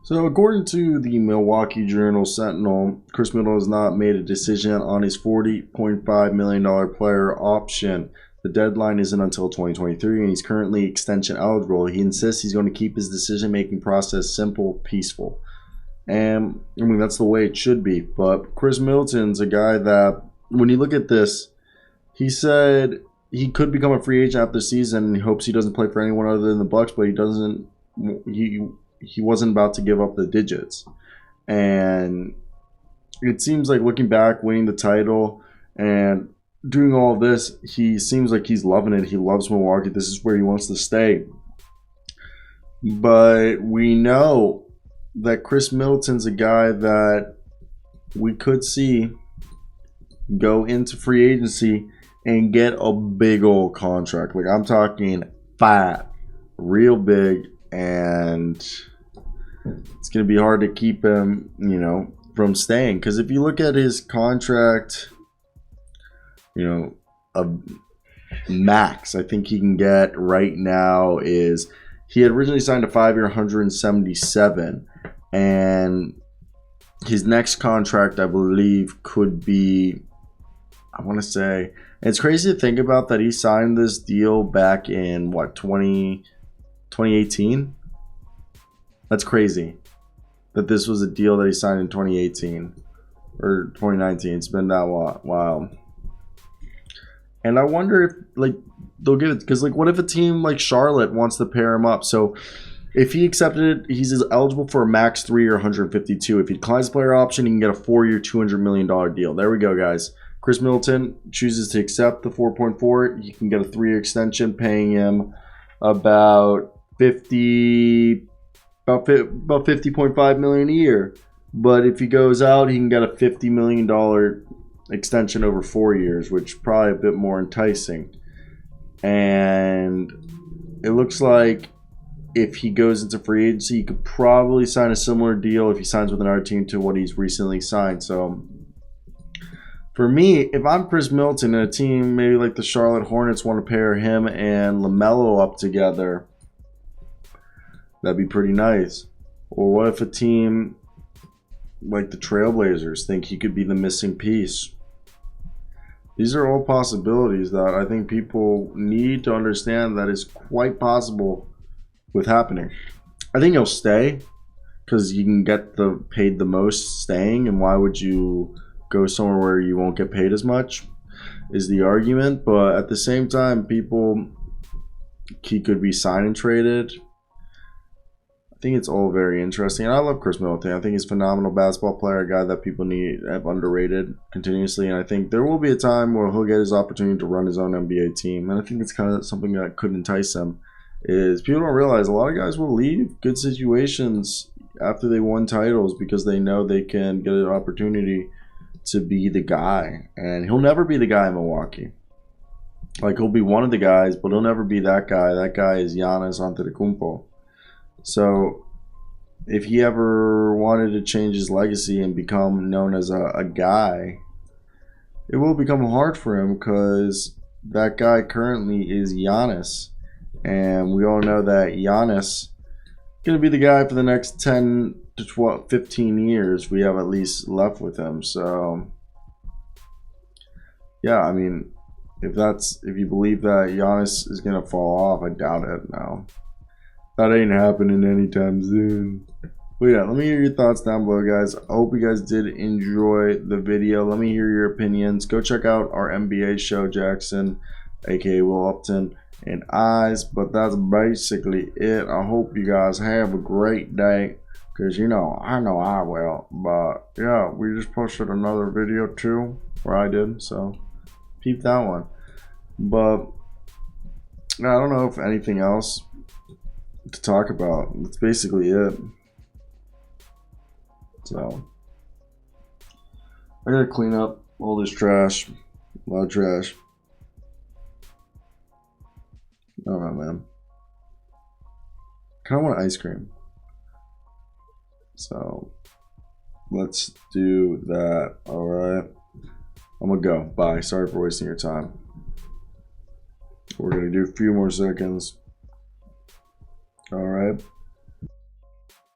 So, according to the Milwaukee Journal-Sentinel, Khris Middleton has not made a decision on his $40.5 million player option. The deadline isn't until 2023, and he's currently extension eligible. He insists he's going to keep his decision-making process simple, peaceful. And, I mean, that's the way it should be. But Khris Middleton's a guy that, when you look at this, he said he could become a free agent after the season. He hopes he doesn't play for anyone other than the Bucks, but he doesn't. He wasn't about to give up the digits. And it seems like, looking back, winning the title and doing all of this, he seems like he's loving it. He loves Milwaukee. This is where he wants to stay. But we know that Khris Middleton's a guy that we could see go into free agency and get a big old contract. Like, I'm talking fat, real big, and it's going to be hard to keep him, from staying. Because if you look at his contract, a max I think he can get right now is, he had originally signed a 5-year, $177, and his next contract, I believe, could be, I want to say, it's crazy to think about that he signed this deal back in, 2018? That's crazy that this was a deal that he signed in 2018 or 2019. It's been that while. And I wonder if, they'll give it, because, what if a team like Charlotte wants to pair him up? So if he accepted it, he's eligible for a max 3-year, $152. If he declines the player option, he can get a 4-year, $200 million deal. There we go, guys. Khris Middleton chooses to accept the 4.4. He can get a 3-year extension, paying him about $50.5 million a year. But if he goes out, he can get a $50 million extension over 4 years, which is probably a bit more enticing. And it looks like if he goes into free agency, he could probably sign a similar deal if he signs with another team to what he's recently signed. So for me, if I'm Khris Middleton and a team maybe like the Charlotte Hornets want to pair him and LaMelo up together, that'd be pretty nice. Or what if a team like the Trailblazers think he could be the missing piece? These are all possibilities that I think people need to understand that is quite possible with happening. I think he'll stay because you can get paid the most staying, and why would you go somewhere where you won't get paid as much is the argument. But at the same time, he could be signed and traded. I think it's all very interesting. And I love Khris Middleton. I think he's a phenomenal basketball player, a guy that people have underrated continuously. And I think there will be a time where he'll get his opportunity to run his own NBA team. And I think it's kind of something that could entice him. Is people don't realize a lot of guys will leave good situations after they won titles because they know they can get an opportunity to be the guy. And he'll never be the guy in Milwaukee. He'll be one of the guys, but he'll never be that guy. That guy is Giannis Antetokounmpo. So if he ever wanted to change his legacy and become known as a guy, it will become hard for him because that guy currently is Giannis. And we all know that Giannis is going to be the guy for the next 10 to 12, 15 years we have at least left with him. So, yeah, I mean, if you believe that Giannis is going to fall off, I doubt it now. That ain't happening anytime soon. But yeah, let me hear your thoughts down below, guys. I hope you guys did enjoy the video. Let me hear your opinions. Go check out our NBA show, Jackson, aka Will Upton, and Eyes. But that's basically it. I hope you guys have a great day. Because, I know I will. But yeah, we just posted another video too, where I did. So peep that one. But I don't know if anything else to talk about. That's basically it. So I gotta clean up all this trash. A lot of trash. Alright, man. Kinda want ice cream. So let's do that. Alright. I'm gonna go. Bye. Sorry for wasting your time. We're gonna do a few more seconds. Alright.